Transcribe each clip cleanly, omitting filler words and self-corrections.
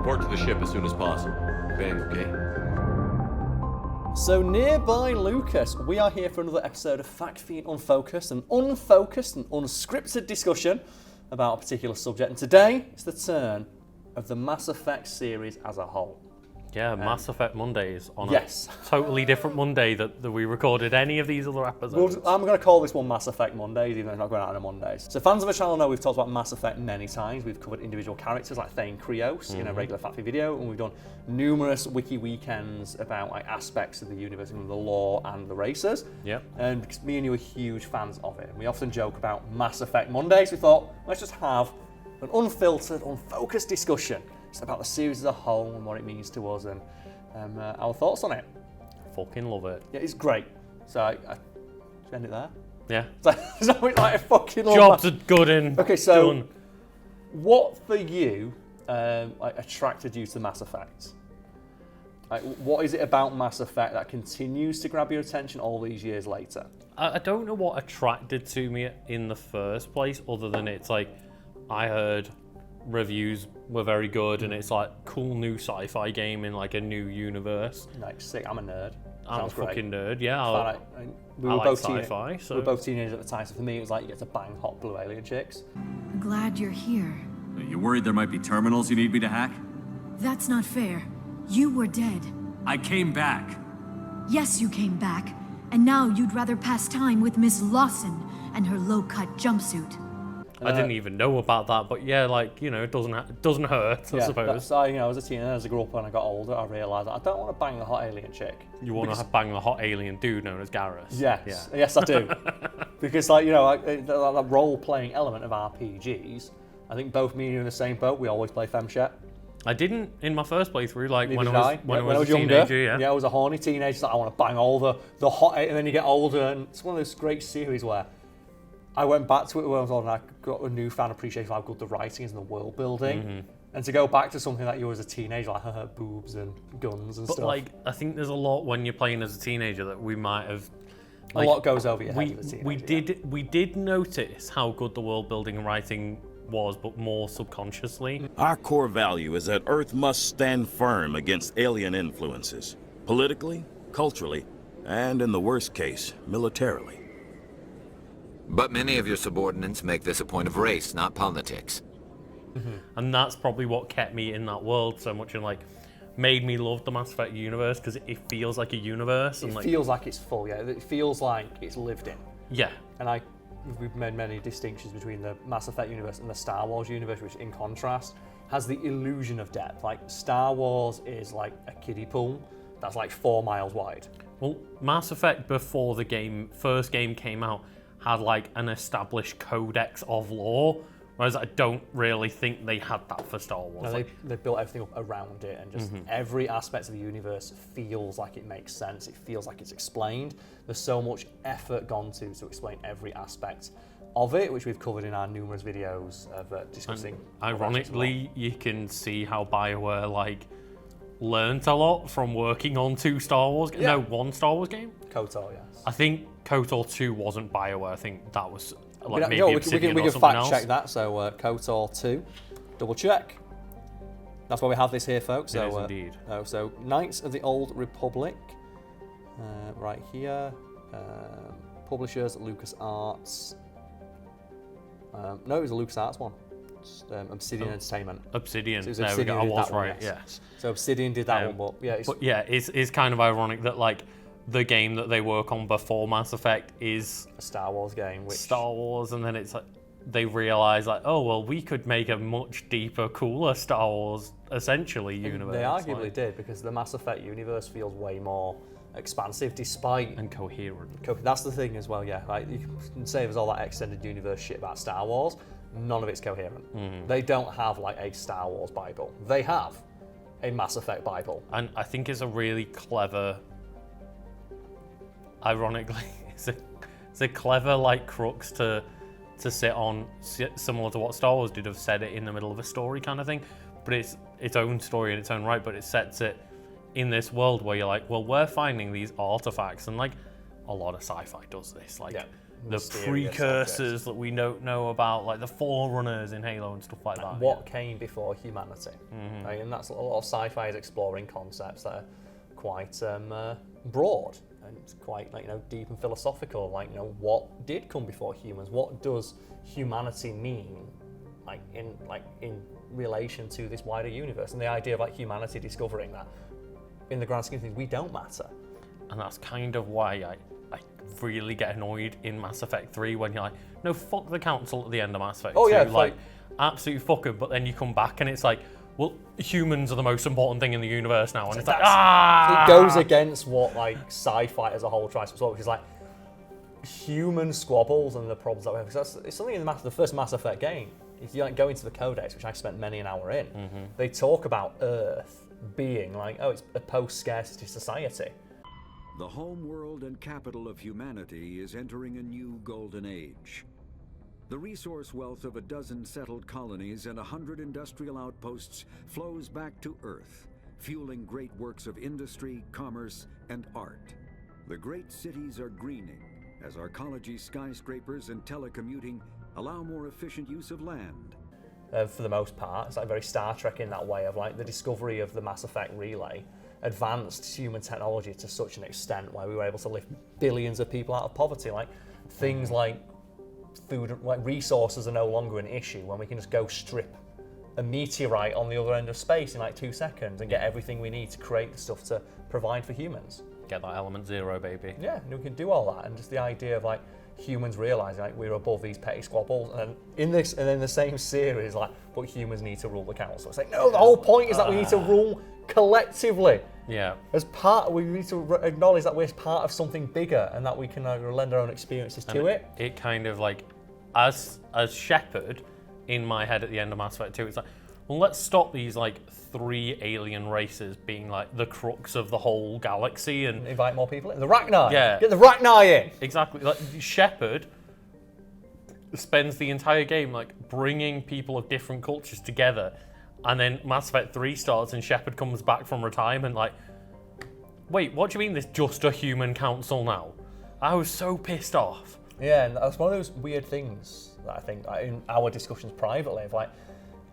Report to the ship as soon as possible. Bang, okay? So nearby Lucas, we are here for another episode of Fact Fiend Unfocused, an unfocused and unscripted discussion about a particular subject. And today, it's the turn of the Mass Effect series as a whole. Yeah, Mass Effect Mondays on a totally different Monday that we recorded any of these other episodes. I'm going to call this one Mass Effect Mondays, even though it's not going out on a Mondays. So fans of the channel know we've talked about Mass Effect many times. We've covered individual characters like Thane Krios in a regular Fact Fiend video, and we've done numerous wiki weekends about like aspects of the universe, and the lore and the races. Yep. And because me and you are huge fans of it, and we often joke about Mass Effect Mondays, we thought, let's just have an unfiltered, unfocused discussion just about the series as a whole and what it means to us and our thoughts on it. Fucking love it. Yeah, it's great. So I just end it there. Yeah. So like I fucking love Jobs that. are good and okay, so done. What for you like attracted you to Mass Effect? Like, what is it about Mass Effect that continues to grab your attention all these years later? I don't know what attracted to me in the first place, other than it's like I heard reviews were very good and it's like cool new sci-fi game in like a new universe. Like sick, I'm a nerd. I'm a fucking nerd, yeah. I like sci-fi. So we were both teenagers at the time, so for me it was like you get to bang hot blue alien chicks. Glad you're here. Are you worried there might be terminals you need me to hack? That's not fair. You were dead. I came back. Yes, you came back. And now you'd rather pass time with Miss Lawson and her low-cut jumpsuit. I didn't even know about that, but yeah, like, you know, it doesn't hurt, I suppose. So, you know, as a teenager, as I grew up and I got older, I realised that I don't want to bang a hot alien chick. You want to bang a hot alien dude known as Garrus. Yes, yeah. Yes, I do. Because, like, you know, that role-playing element of RPGs, I think both me and you are in the same boat. We always play femshet. I didn't in my first playthrough, like when I was a younger, teenager, yeah. Yeah, I was a horny teenager, like, I want to bang all the hot, and then you get older, and it's one of those great series where I went back to it when I was older and I got a newfound appreciation for how good the writing is and the world building. And to go back to something that you were as a teenager, like boobs and guns and stuff. But like, I think there's a lot when you're playing as a teenager that we might have... Like, a lot goes over your head as a teenager. We did notice how good the world building and writing was, but more subconsciously. Our core value is that Earth must stand firm against alien influences, politically, culturally, and in the worst case, militarily. But many of your subordinates make this a point of race, not politics. And that's probably what kept me in that world so much and like made me love the Mass Effect universe, because it feels like a universe. It feels like it's full, yeah. It feels like it's lived in. Yeah. And we've made many distinctions between the Mass Effect universe and the Star Wars universe, which in contrast has the illusion of depth. Like Star Wars is like a kiddie pool that's like 4 miles wide. Well, Mass Effect before the first game came out had like an established codex of lore, whereas I don't really think they had that for Star Wars. No, they built everything up around it, and just every aspect of the universe feels like it makes sense. It feels like it's explained. There's so much effort gone to explain every aspect of it, which we've covered in our numerous videos of discussing. And ironically, you can see how BioWare like learnt a lot from working on 2 Star Wars games. Yeah. No, 1 Star Wars game? KOTOR, yes. I think KOTOR 2 wasn't BioWare. I think that was like maybe we Obsidian can or something fact else. check that. So KOTOR 2, double check. That's why we have this here, folks. It is indeed. So Knights of the Old Republic, right here. Publishers LucasArts. No, it was a LucasArts one. Obsidian Entertainment. Obsidian. So it was There Obsidian we go. I did was that one, right. yes. Yes. So Obsidian did that one, but yeah, it's kind of ironic that like the game that they work on before Mass Effect is a Star Wars game. Which Star Wars, and then it's like they realize like, oh well, we could make a much deeper, cooler Star Wars essentially universe. They arguably did, because the Mass Effect universe feels way more expansive, despite and coherent. That's the thing as well, yeah. Like you can say there's all that extended universe shit about Star Wars. None of it's coherent. They don't have like a Star Wars Bible. They have a Mass Effect Bible. And I think it's a really clever, ironically, it's a clever like crux to sit on, similar to what Star Wars did, have set it in the middle of a story kind of thing. But it's its own story in its own right, but it sets it in this world where you're like, well, we're finding these artifacts, and like a lot of sci-fi does this. Like mysterious precursors objects. that we don't know about, like the Forerunners in Halo and stuff like that. What came before humanity? Right, and that's a lot of sci-fi is exploring concepts that are quite broad and quite deep and philosophical. Like what did come before humans? What does humanity mean? In relation to this wider universe, and the idea of humanity discovering that in the grand scheme of things we don't matter. And that's kind of why I really get annoyed in Mass Effect 3 when you're like, no, fuck the council at the end of Mass Effect 2. Yeah, absolutely fuck them. But then you come back and it's like, well, humans are the most important thing in the universe now. And it's like, it goes against what sci-fi as a whole tries to solve, which is human squabbles and the problems that we have. Because it's something in the first Mass Effect game. If you go into the Codex, which I spent many an hour in, they talk about Earth being it's a post-scarcity society. The home world and capital of humanity is entering a new golden age. The resource wealth of a dozen settled colonies and 100 industrial outposts flows back to Earth, fueling great works of industry, commerce, and art. The great cities are greening as arcology skyscrapers and telecommuting allow more efficient use of land. For the most part, it's very Star Trek in that way of the discovery of the Mass Effect relay advanced human technology to such an extent where we were able to lift billions of people out of poverty. Things like food, resources are no longer an issue when we can just go strip a meteorite on the other end of space in 2 seconds and get everything we need to create the stuff to provide for humans. Get that element 0, baby. Yeah, and we can do all that, and just the idea of humans realizing we're above these petty squabbles, and in the same series, but humans need to rule the council. It's no, the whole point is that we need to rule collectively. Yeah. We need to acknowledge that we're part of something bigger, and that we can lend our own experiences to it. It kind of as Shepard, in my head at the end of Mass Effect 2, it's well, let's stop these 3 alien races being the crux of the whole galaxy and invite more people in. The Rachni! Yeah. Get the Rachni in! Exactly. Shepard spends the entire game bringing people of different cultures together, and then Mass Effect 3 starts and Shepard comes back from retirement wait, what do you mean there's just a human council now? I was so pissed off. Yeah, and that's one of those weird things that I think in our discussions privately of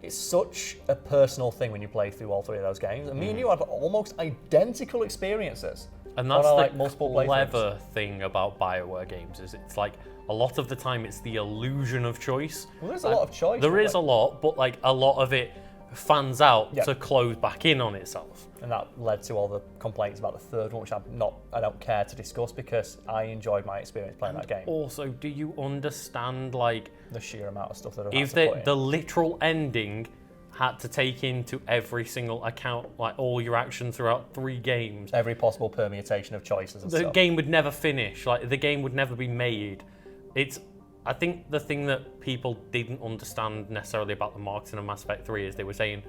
it's such a personal thing when you play through all 3 of those games. And me and you have almost identical experiences. And that's on the multiple clever thing about BioWare games is it's a lot of the time it's the illusion of choice. Well, there's a lot of choice. There is a lot, but a lot of it fans out to close back in on itself. And that led to all the complaints about the third one, which I don't care to discuss because I enjoyed my experience playing that game. Also, do you understand the sheer amount of stuff that if the literal ending had to take into every single account all your actions throughout 3 games, every possible permutation of choices and the stuff. game would never finish. The game would never be made. I think the thing that people didn't understand necessarily about the marketing of Mass Effect 3 is they were saying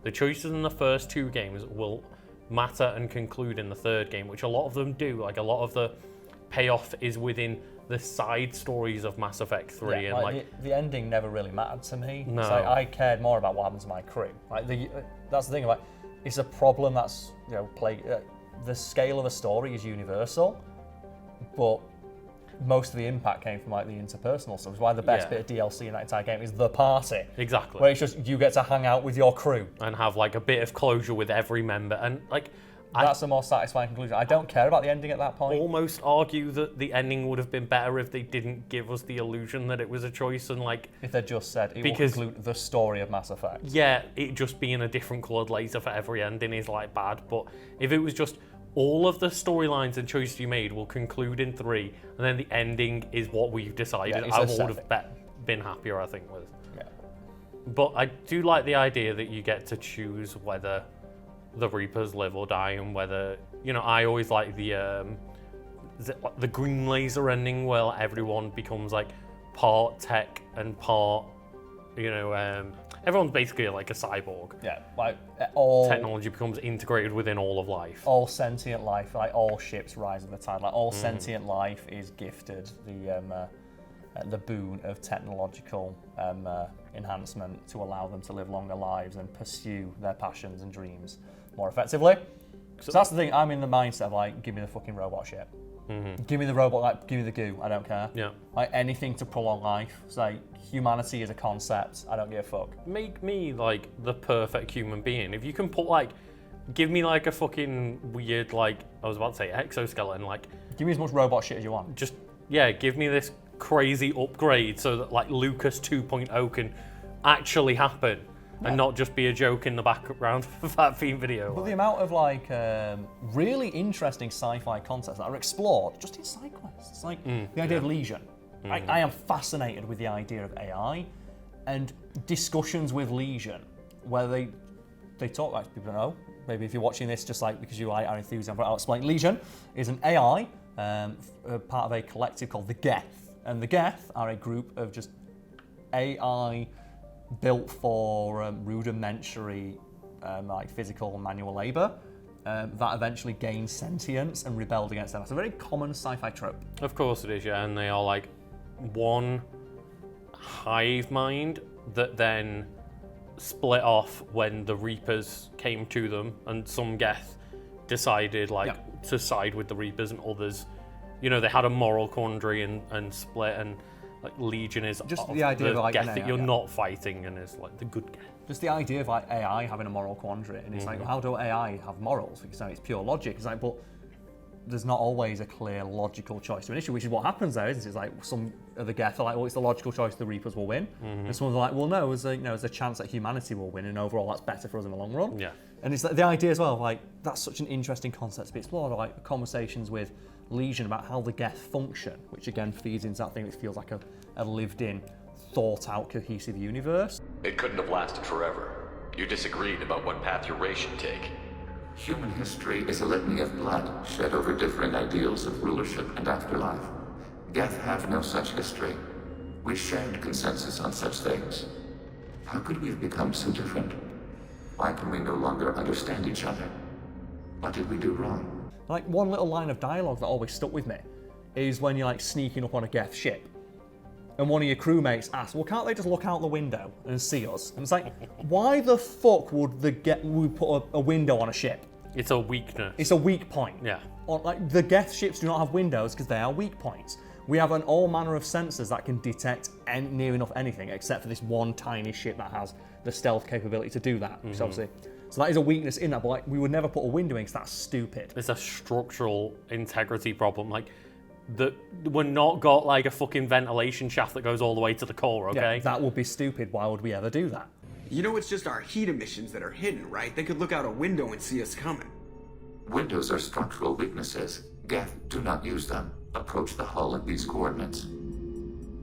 the choices in the first 2 games will matter and conclude in the 3rd game, which a lot of them do. A lot of the payoff is within the side stories of Mass Effect 3. Yeah, and the ending never really mattered to me. No. I cared more about what happened to my crew. That's the thing about it's a problem that's the scale of a story is universal, but most of the impact came from the interpersonal stuff. It's why the best bit of DLC in that entire game is the party. Exactly. Where it's just you get to hang out with your crew and have a bit of closure with every member, and that's a more satisfying conclusion. I don't care about the ending at that point. Almost argue that the ending would have been better if they didn't give us the illusion that it was a choice and if they just said it will conclude the story of Mass Effect. Yeah, it just being a different coloured laser for every ending is bad, but if it was just all of the storylines and choices you made will conclude in 3, and then the ending is what we've decided, I would have been happier, I think, with. Yeah. But I do like the idea that you get to choose whether the Reapers live or die, and whether I always like the green laser ending where everyone becomes part tech and part everyone's basically a cyborg. Yeah, all technology becomes integrated within all of life. All sentient life, all ships rise at the tide. All sentient life is gifted the boon of technological enhancement to allow them to live longer lives and pursue their passions and dreams more effectively. So that's the thing. I'm in the mindset of give me the fucking robot ship. Give me the robot, like, give me the goo, I don't care. Yeah. Like, anything to prolong life. It's like, humanity is a concept, I don't give a fuck. Make me, like, the perfect human being. If you can put, like, give me, like, a fucking weird, like, I was about to say exoskeleton, like... Give me as much robot shit as you want. Just, yeah, give me this crazy upgrade so that, like, Lucas 2.0 can actually happen. And not just be a joke in the background of that Fiend video. But the amount of like really interesting sci-fi concepts that are explored just in side quests. It's like the idea of Legion. I am fascinated with the idea of AI and discussions with Legion where they talk, like, people don't know. Maybe if you're watching this just like because you are enthusiasm, I'll explain. Legion is an AI, part of a collective called the Geth. And the Geth are a group of just AI built for rudimentary like physical and manual labour that eventually gained sentience and rebelled against them. It's a very common sci-fi trope. Of course it is, yeah, and they are like one hive mind that then split off when the Reapers came to them, and some Geth decided to side with the Reapers, and others, you know, they had a moral quandary and split, and like Legion is just the idea of like Geth that you're not fighting, and is like the good Geth. Just the idea of like AI having a moral quandary, and it's like, well, how do AI have morals? Because it's pure logic. It's like, but there's not always a clear logical choice to an issue, which is what happens there, isn't it? It's like some of the Geth are like, well, it's the logical choice, the Reapers will win, and some of them are like, well, no, there's a chance that humanity will win, and overall that's better for us in the long run. Yeah. And it's like, the idea as well, like that's such an interesting concept to be explored. Like conversations with Legion about how the Geth function, which again feeds into that thing that feels like a lived-in, thought-out, cohesive universe. It couldn't have lasted forever. You disagreed about what path your race should take. Human history is a litany of blood shed over different ideals of rulership and afterlife. Geth have no such history. We shared consensus on such things. How could we have become so different? Why can we no longer understand each other? What did we do wrong? Like one little line of dialogue that always stuck with me is when you're like sneaking up on a Geth ship, and one of your crewmates asks, well, can't they just look out the window and see us? And it's like, why the fuck would we put a window on a ship? It's a weakness. It's a weak point. Yeah. Or, like, the Geth ships do not have windows because they are weak points. We have all manner of sensors that can detect near enough anything, except for this one tiny ship that has the stealth capability to do that. Which obviously, so that is a weakness in that, but like, we would never put a window in because that's stupid. It's a structural integrity problem. Like, we're not got like a fucking ventilation shaft that goes all the way to the core, okay? Yeah, that would be stupid. Why would we ever do that? You know, it's just our heat emissions that are hidden, right? They could look out a window and see us coming. Windows are structural weaknesses. Geth, do not use them. Approach the hull at these coordinates.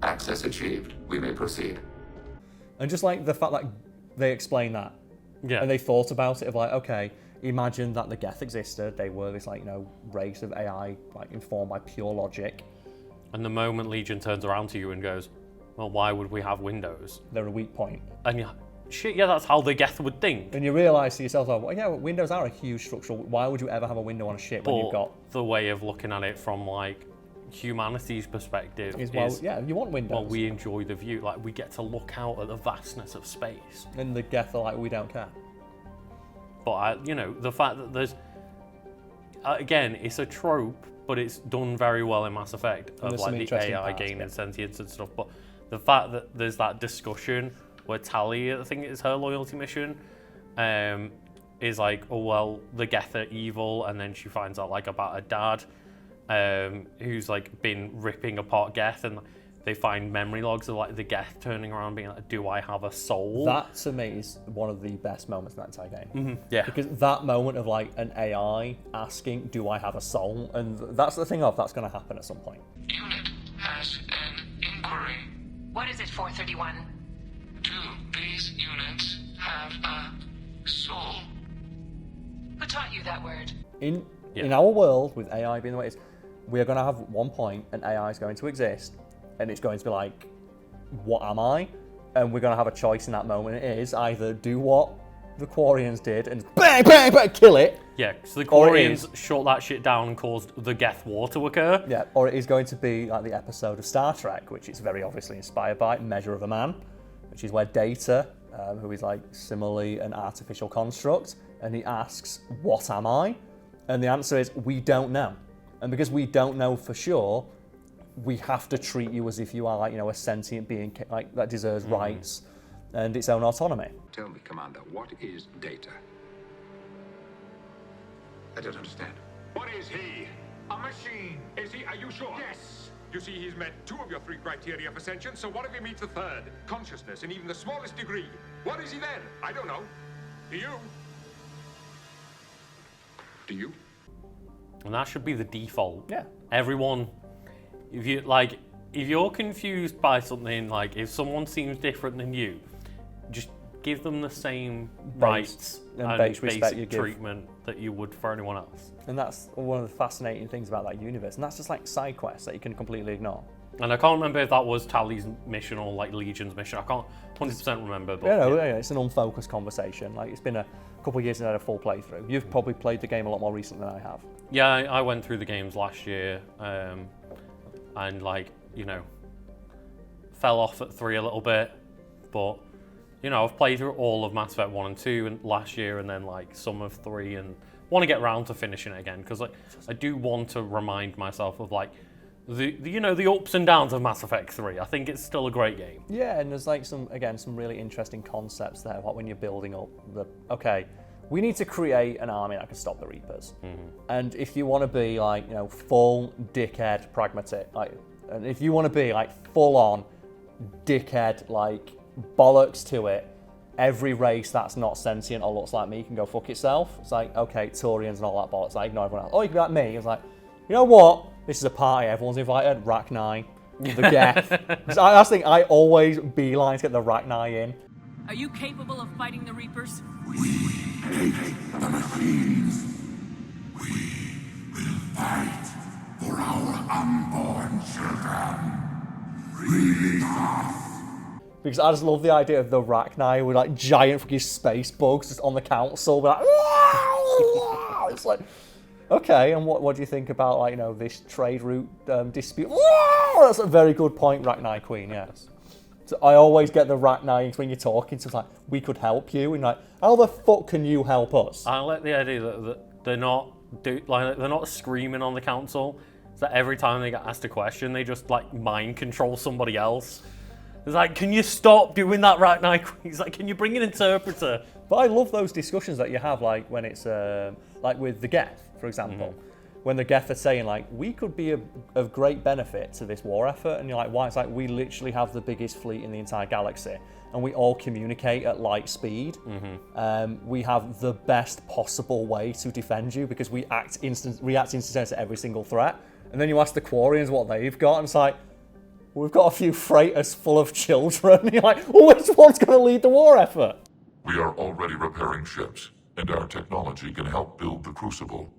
Access achieved. We may proceed. And just like the fact that they explain that, and they thought about it of like, okay, imagine that the Geth existed. They were this like, you know, race of AI like informed by pure logic. And the moment Legion turns around to you and goes, well, why would we have windows? They're a weak point. And you're like, shit, yeah, that's how the Geth would think. And you realise to yourself, oh, well, yeah, windows are a huge structural. Why would you ever have a window on a ship when you've got the way of looking at it from like humanity's perspective is, well, yeah, you want windows. Well, we enjoy the view, like we get to look out at the vastness of space. And the Geth are like, we don't care. But you know, the fact that there's again, it's a trope, but it's done very well in Mass Effect of like the AI gaining sentience and stuff. But the fact that there's that discussion where Tali, I think it's her loyalty mission, is like, oh well, the Geth are evil, and then she finds out like about her dad, who's like been ripping apart Geth, and they find memory logs of like the Geth turning around being like, do I have a soul? That to me is one of the best moments in that entire game. Mm-hmm. Yeah. Because that moment of like an AI asking, do I have a soul? And that's the thing of, that's going to happen at some point. Unit has an inquiry. What is it, 431? Do these units have a soul? Who taught you that word? In our world, with AI being the way it is, we are going to have one point, an AI is going to exist, and it's going to be like, what am I? And we're going to have a choice in that moment. It is either do what the Quarians did and bang, bang, bang, kill it. Yeah, so the Quarians shut that shit down and caused the Geth War to occur. Yeah, or it is going to be like the episode of Star Trek, which is very obviously inspired by Measure of a Man, which is where Data, who is like similarly an artificial construct, and he asks, what am I? And the answer is, we don't know. And because we don't know for sure, we have to treat you as if you are, like, you know, a sentient being like that deserves rights and its own autonomy. Tell me, Commander, what is data? I don't understand. What is he? A machine. Is he? Are you sure? Yes. You see, he's met 2 of your 3 criteria for sentience, so what if he meets the 3rd? Consciousness in even the smallest degree. What is he then? I don't know. Do you? Do you? And that should be the default. Yeah. Everyone, if you're confused by something, like if someone seems different than you, just give them the same rights and basic treatment that you would for anyone else. And that's one of the fascinating things about that universe. And that's just like side quests that you can completely ignore. And I can't remember if that was Tally's mission or like Legion's mission. I can't 100% remember. But yeah, it's an unfocused conversation. Like, it's been a couple of years since I had a full playthrough. You've probably played the game a lot more recently than I have. Yeah, I went through the games last year, and like, you know, fell off at 3 a little bit, but you know, I've played through all of Mass Effect 1 and 2 and last year, and then like some of 3, and want to get around to finishing it again, because like I do want to remind myself of like the you know, the ups and downs of Mass Effect 3. I think it's still a great game. Yeah, and there's like some really interesting concepts there, like when you're building up okay, we need to create an army that can stop the Reapers. And if you want to be like, you know, full dickhead pragmatic, like, and if you want to be like full on dickhead, like bollocks to it, every race that's not sentient or looks like me can go fuck itself. It's like, okay, Turians and all that bollocks, like, ignore everyone else. Oh, you can be like me. It's like, you know what? This is a party, everyone's invited. Rachni, the Geth. That's the thing, I always beeline to get the Rachni in. Are you capable of fighting the Reapers? We hate the machines. We will fight for our unborn children. Release us. Because I just love the idea of the Rachni with like giant fucking space bugs just on the council. Like, it's like, okay, and what do you think about, like, you know, this trade route dispute? That's a very good point, Rachni Queen, yes. So I always get the Rachni when you're talking, so it's like, we could help you, and like, how the fuck can you help us? I like the idea that they're not screaming on the council, so that every time they get asked a question, they just like mind control somebody else. It's like, can you stop doing that right now? He's like, can you bring an interpreter? But I love those discussions that you have, like when it's like with the Geth, for example. When the Geth are saying like, we could be of great benefit to this war effort, and you're like, why? It's like, we literally have the biggest fleet in the entire galaxy, and we all communicate at light speed. We have the best possible way to defend you because we react instantaneously to every single threat. And then you ask the Quarians what they've got, and it's like, we've got a few freighters full of children. You're like, well, which one's going to lead the war effort? We are already repairing ships, and our technology can help build the Crucible.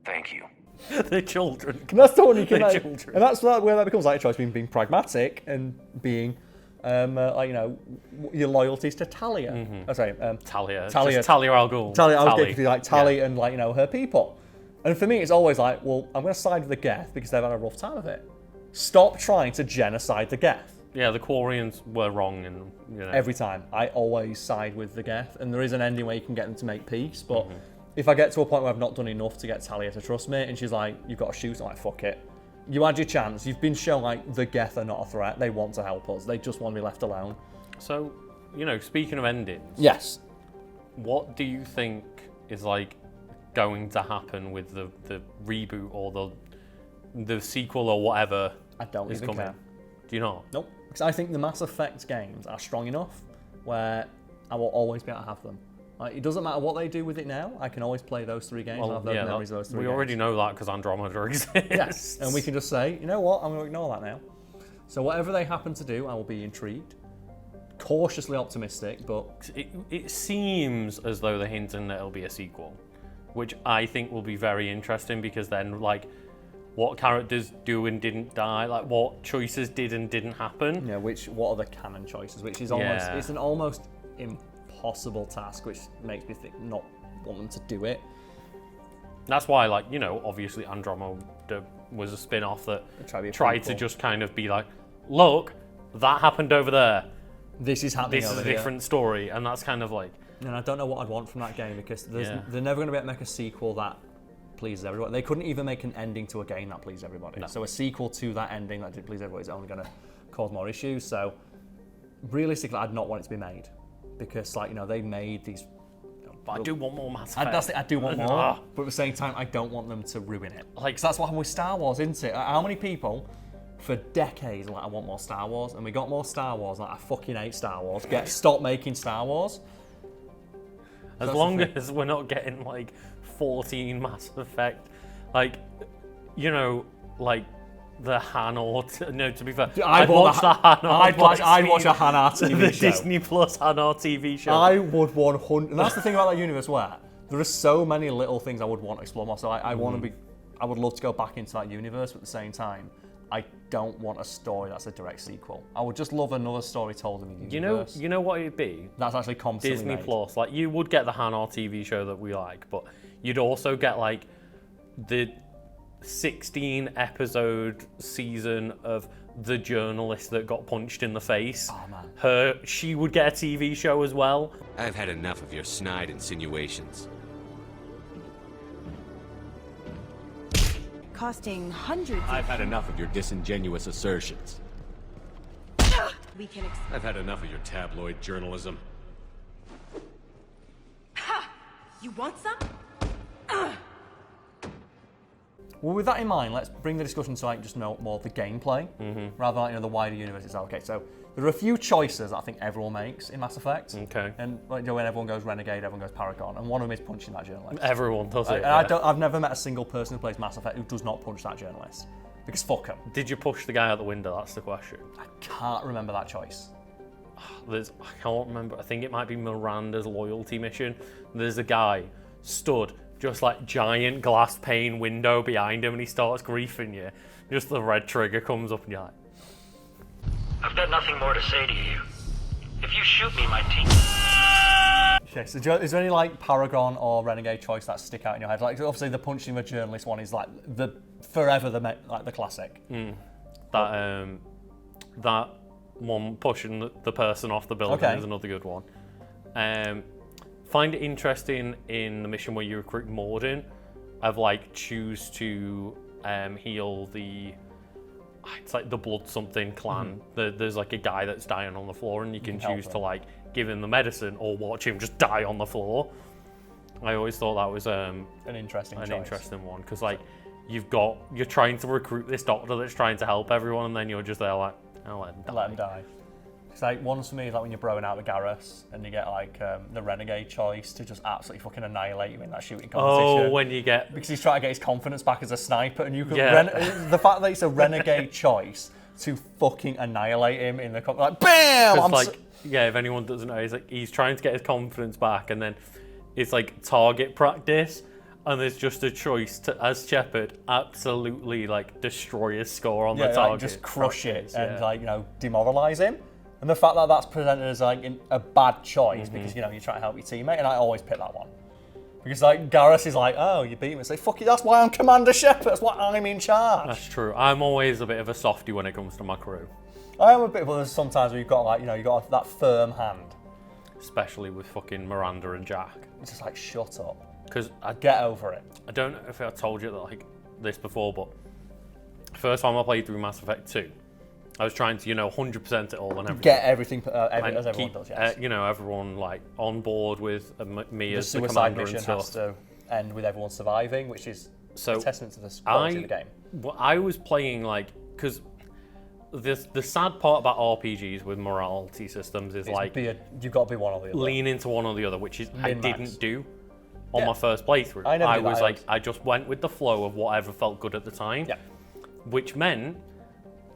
Thank you. The children. And that's the one you can, The like, children. and that's where that becomes like a choice between being pragmatic and being, like, you know, your loyalties to Talia. Oh, sorry, Talia. Talia. Just Talia al Ghul. Talia. I was Tally. going to be like Tali and, like, you know, her people. And for me, it's always like, well, I'm going to side with the Geth because they've had a rough time of it. Stop trying to genocide the Geth. Yeah, the Quarians were wrong, and you know. Every time, I always side with the Geth, and there is an ending where you can get them to make peace. But if I get to a point where I've not done enough to get Talia to trust me, and she's like, "You've got to shoot," I'm like, "Fuck it." You had your chance. You've been shown like the Geth are not a threat. They want to help us. They just want to be left alone. So, you know, speaking of endings, yes. What do you think is like going to happen with the reboot or the sequel or whatever? I don't is even coming? care. Do you not? Nope. Because I think the Mass Effect games are strong enough where I will always be able to have them. Like, it doesn't matter what they do with it now. I can always play those 3 games and have those memories of those 3 games. We already know that because Andromeda exists. Yes, and we can just say, you know what, I'm going to ignore that now. So whatever they happen to do, I will be intrigued. Cautiously optimistic, but... It seems as though they're hinting that it'll be a sequel, which I think will be very interesting because then, like, what characters do and didn't die, like what choices did and didn't happen. Yeah, what are the canon choices, which is almost, it's an almost impossible task, which makes me not want them to do it. That's why, like, you know, obviously Andromeda was a spin-off that tried to just kind of be like, look, that happened over there. This is happening This is a different story, and that's kind of like... And I don't know what I'd want from that game because they're never going to be able to make a sequel that pleases everyone. They couldn't even make an ending to a game that pleased everybody. No. So a sequel to that ending that didn't please everybody is only going to cause more issues. So realistically, I'd not want it to be made because, like, you know, they made these. But I do want more Mass Effect. I do want more, but at the same time, I don't want them to ruin it. Like, so that's what happened with Star Wars, isn't it? How many people, for decades, like, I want more Star Wars, and we got more Star Wars, like, I fucking hate Star Wars. Stop making Star Wars. As long as we're not getting, like, 14 Mass Effect, like, you know, like, the Hanar... No, to be fair, I'd watch the Hanar. I'd watch a Hanar TV the show. Disney Plus Hanar TV show. I would 100... And that's the thing about that universe where there are so many little things I would want to explore more. So I want to be... I would love to go back into that universe, but at the same time, I don't want a story that's a direct sequel. I would just love another story told in the universe. You know what it'd be? That's actually constantly Disney made. Plus. Like, you would get the Hanar TV show that we like, but you'd also get, like, the 16 episode season of the journalist that got punched in the face. Oh, man. She would get a TV show as well. I've had enough of your snide insinuations. Costing hundreds. I've had enough of your disingenuous assertions. We can. I've had enough of your tabloid journalism. Ha! You want some? Well, with that in mind, let's bring the discussion to, like, just know more of the gameplay, rather than, like, you know, the wider universe itself. Okay, so there are a few choices that I think everyone makes in Mass Effect. Okay. And, like, you know, when everyone goes Renegade, everyone goes Paragon, and one of them is punching that journalist. Everyone does it. I've never met a single person who plays Mass Effect who does not punch that journalist. Because fuck him. Did you push the guy out the window? That's the question. I can't remember that choice. I can't remember. I think it might be Miranda's loyalty mission. There's a guy stood just like giant glass pane window behind him, and he starts griefing you. Just the red trigger comes up, and you're like, I've got nothing more to say to you. If you shoot me, my teeth. Okay, so is there any, like, Paragon or Renegade choice that stick out in your head? Like, obviously the punching the journalist one is, like, the forever the classic. That one pushing the person off the building is another good one. Find it interesting in the mission where you recruit Morden, of, like, choose to heal the, it's like the blood something clan. There's, like, a guy that's dying on the floor, and you can choose to, like, give him the medicine or watch him just die on the floor. I always thought that was an interesting one, because, like, you're trying to recruit this doctor that's trying to help everyone, and then you're just there like, oh, let him die. It's like, one's for me is like when you're broing out the Garrus and you get, like, the Renegade choice to just absolutely fucking annihilate you in that shooting competition. Oh, when you get... Because he's trying to get his confidence back as a sniper, and you can... the fact that it's a Renegade choice to fucking annihilate him in the... Like, BAM! If anyone doesn't know, he's trying to get his confidence back, and then it's like target practice, and there's just a choice to, as Shepard, absolutely, like, destroy his score on the target. Like, just crush it and, like, you know, demoralise him. And the fact that that's presented as, like, a bad choice because, you know, you're trying to help your teammate, and I always pick that one. Because, like, Garrus is like, oh, you beat me. It's like, fuck you, that's why I'm Commander Shepard, that's why I'm in charge. That's true. I'm always a bit of a softie when it comes to my crew. I am a bit, but there's sometimes where you've got, like, you know, you've got that firm hand. Especially with fucking Miranda and Jack. It's just like, shut up. Because I get over it. I don't know if I told you that, like, this before, but first time I played through Mass Effect 2, I was trying to, you know, 100% it all and everything. Get everything, as everyone does, yes. You know, everyone, like, on board with me as the suicide commander mission and stuff. has to end with everyone surviving, which is a testament to the quality of the game. Well, I was playing, like, because the sad part about RPGs with morality systems is, like, you've got to be one or the other. Lean into one or the other, which is I didn't do on my first playthrough. I was like, I just went with the flow of whatever felt good at the time. Yeah. Which meant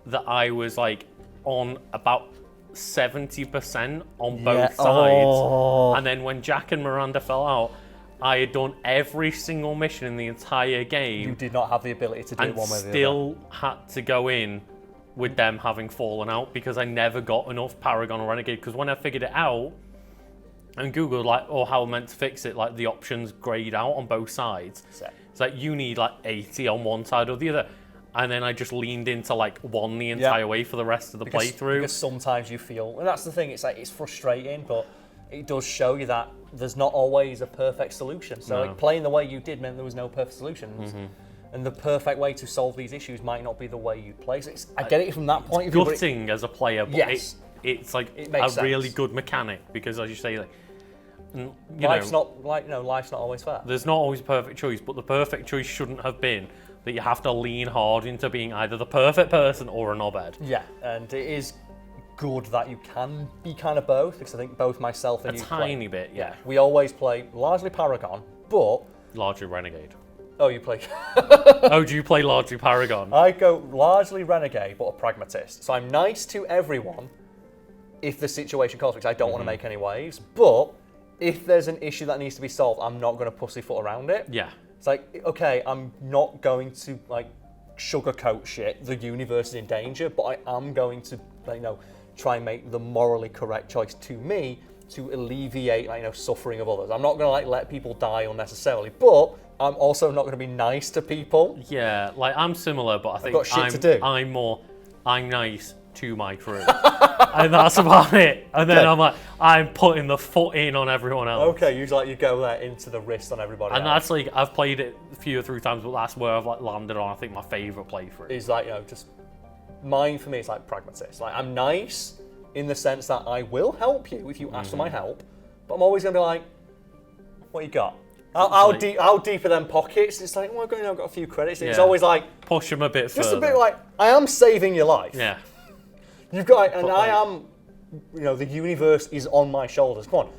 that I was, like, on about 70% on both sides. And then when Jack and Miranda fell out, I had done every single mission in the entire game. You did not have the ability to do it one way or the other. Still had to go in with them having fallen out because I never got enough Paragon or Renegade. Because when I figured it out and Googled, like, how I meant to fix it, like, the options grayed out on both sides. It's like, you need, like, 80 on one side or the other. And then I just leaned into, like, one the entire way for the rest of the playthrough. Because sometimes you feel, and that's the thing, it's like, it's frustrating, but it does show you that there's not always a perfect solution. So like, playing the way you did meant there was no perfect solutions. And the perfect way to solve these issues might not be the way you play. So I get it from that point of view. Gutting as a player, but it's like really good mechanic because, as you say, like life's not always fair. There's not always a perfect choice, but the perfect choice shouldn't have been that you have to lean hard into being either the perfect person or a knobhead. Yeah, and it is good that you can be kind of both, because I think both myself and a you tiny bit, yeah. We always play largely Paragon, but largely Renegade. Oh, you play. Oh, do you play largely Paragon? I go largely Renegade, but a pragmatist. So I'm nice to everyone if the situation calls, because I don't want to make any waves. But if there's an issue that needs to be solved, I'm not going to pussyfoot around it. Yeah. It's like, okay, I'm not going to like sugarcoat shit. The universe is in danger, but I am going to, try and make the morally correct choice to me to alleviate, suffering of others. I'm not going to let people die unnecessarily, but I'm also not going to be nice to people. Yeah, I'm similar, but I think got shit to do. I'm nice to my crew. And that's about it. And then I'm putting the foot in on everyone else. Okay, you go there into the wrist on everybody and else. That's I've played it a few or three times, but that's where I've landed on, I think, my favourite playthrough. Is just mine for me, it's like pragmatist. I'm nice in the sense that I will help you if you ask for my help, but I'm always going to be like, what you got? How deep are them pockets? It's like, well, I've got a few credits. It's always like... Push them a bit further. Just a bit like, I am saving your life. Yeah. You've got... And I am... the universe is on my shoulders. Come on.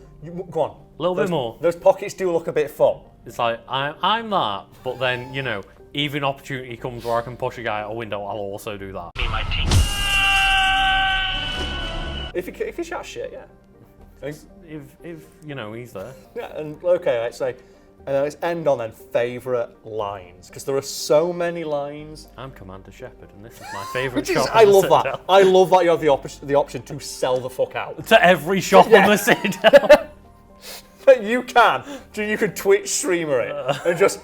Go on. A little bit more. Those pockets do look a bit fun. It's like, I'm that, but then, even opportunity comes where I can push a guy out a window, I'll also do that. Me, my team. If you chat shit, yeah. If he's there. Yeah, and okay, let's say, and let's end on then favourite lines, because there are so many lines. I'm Commander Shepard, and this is my favourite Which shop. I love that. I love that you have the option to sell the fuck out to every shop on the Citadel. But you can Twitch streamer it and just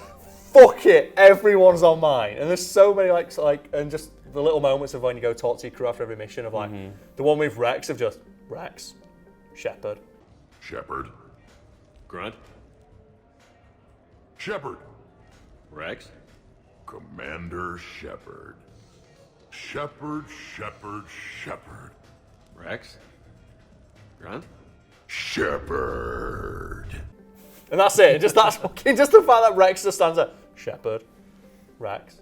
fuck it. Everyone's on mine, and there's so many and just the little moments of when you go talk to your crew after every mission of the one with Rex of just Rex, Shepard. Grunt. Shepard. Rex. Commander Shepard. Shepard. Rex. Grunt. Shepard. And that's it. Just the fact that Rex just stands there. Shepard. Rex.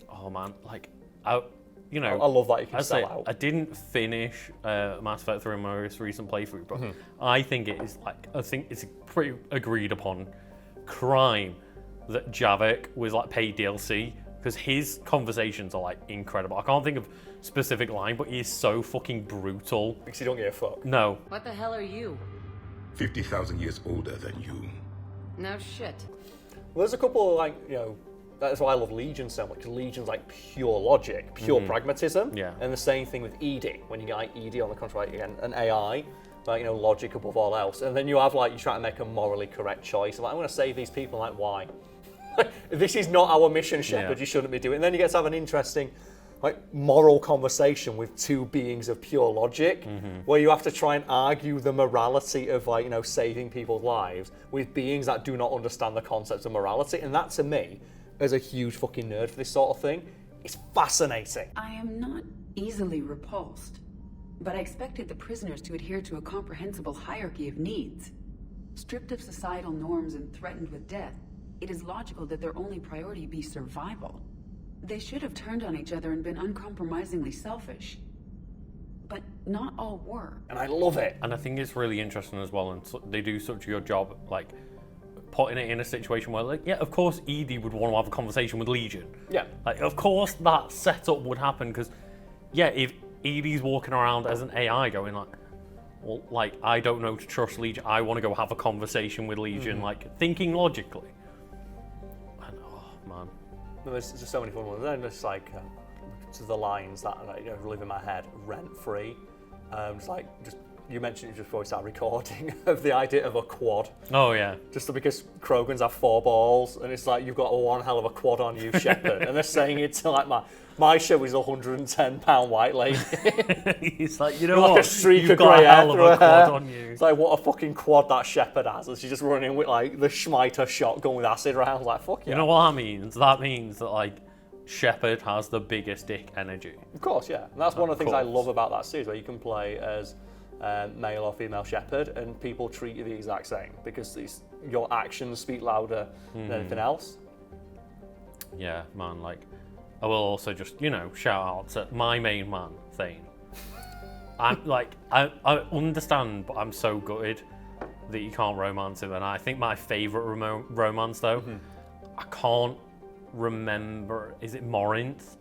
Oh man, I love that you can sell out. I didn't finish Mass Effect 3 in my most recent playthrough, but I think it's a pretty agreed upon crime that Javik was paid DLC, because his conversations are incredible. I can't think of specific line, but he is so fucking brutal. Because you don't give a fuck. No. What the hell are you? 50,000 years older than you. No shit. Well, there's a couple of that's why I love Legion so much. Legion's pure logic, pure pragmatism. Yeah. And the same thing with ED. When you get ED on the contrary, again, an AI, logic above all else. And then you have you're trying to make a morally correct choice. I'm going to save these people. Why? This is not our mission, Shepard. Yeah. You shouldn't be doing it. And then you get to have an interesting moral conversation with two beings of pure logic, where you have to try and argue the morality of saving people's lives with beings that do not understand the concepts of morality. And that, to me, as a huge fucking nerd for this sort of thing, it's fascinating. I am not easily repulsed, but I expected the prisoners to adhere to a comprehensible hierarchy of needs. Stripped of societal norms and threatened with death, it is logical that their only priority be survival. They should have turned on each other and been uncompromisingly selfish. But not all were. And I love it. And I think it's really interesting as well, and they do such a good job, putting it in a situation where, of course ED would want to have a conversation with Legion. Yeah. Of course that setup would happen, because, if ED's walking around as an AI going I don't know to trust Legion, I want to go have a conversation with Legion, thinking logically. And, oh, man. There's just so many fun ones. Then just to the lines that live in my head rent free. Just you mentioned it just before we started recording, of the idea of a quad. Oh, yeah. Just because Krogans have 4 balls, and it's like, you've got one hell of a quad on you, Shepard. And they're saying it to, like, my show is a 110-pound white lady. He's like, you know like what? a streak You've of got grey a hell of hair a quad on you. It's like, what a fucking quad that Shepard has. And she's just running with, like, the Schmeiter shotgun with acid rounds. Like, fuck yeah. You know what that means? That means that, like, Shepard has the biggest dick energy. Of course, yeah. And that's one of the things I love about that series, where you can play as male or female Shepard, and people treat you the exact same, because your actions speak louder than anything else. Yeah, man, like, I will also just, you know, shout out to my main man, Thane. I'm like, I understand, but I'm so gutted that you can't romance him. And I think my favourite romance, though, I can't remember, is it Morinth?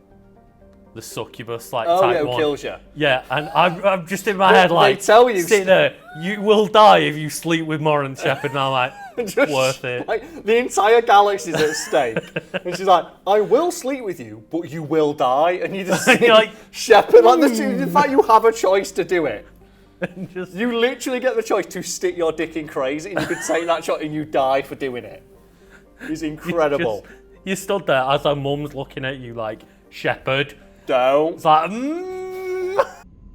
The succubus, like, type yeah, who one. kills you. Yeah, and I'm just in my head, like, they tell you, sit there, you will die if you sleep with Morinth Shepard, and I'm like, just, worth it. Like, the entire galaxy's at stake. And she's like, I will sleep with you, but you will die. And you just see like, Shepard, like, in fact, you have a choice to do it. You literally get the choice to stick your dick in crazy, and you could take that shot and you die for doing it. It's incredible. You stood there as her mum's looking at you like, Shepard. Don't. It's like,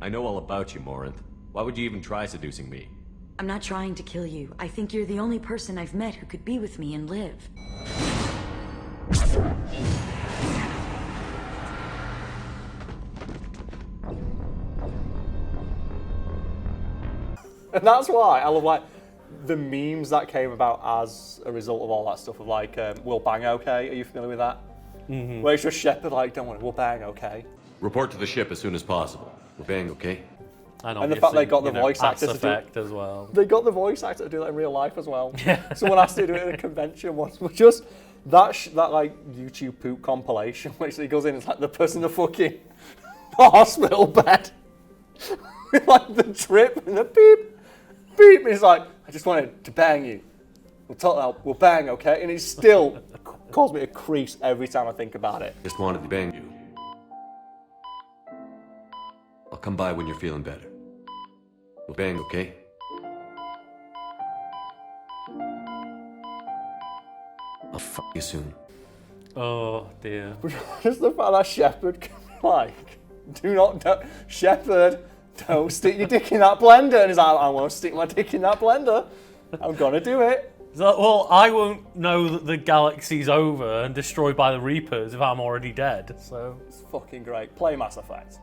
I know all about you, Morinth. Why would you even try seducing me? I'm not trying to kill you. I think you're the only person I've met who could be with me and live. And that's why I love, like, the memes that came about as a result of all that stuff of, like, we'll bang okay. Are you familiar with that? Where it's just Shepard, like, don't worry, we'll bang okay. Report to the ship as soon as possible. We're bang okay? And the fact they got the voice actor to do it as well. They got the voice actor to do that in real life as well. Yeah. Someone asked to do it at a convention once, but just that like YouTube poop compilation, which he goes in, it's like the person in the fucking hospital bed with like the drip and the beep, beep. And he's like, I just wanted to bang you. We'll bang, okay? And it still caused me to crease every time I think about it. Just wanted to bang you. I'll come by when you're feeling better. We'll bang, okay? I'll fuck you soon. Oh, dear. Just the fact that Shepard can be like, don't, Shepard, don't stick your dick in that blender. And he's like, I won't stick my dick in that blender. I'm gonna do it. So, well, I won't know that the galaxy's over and destroyed by the Reapers if I'm already dead, so... It's fucking great. Play Mass Effect.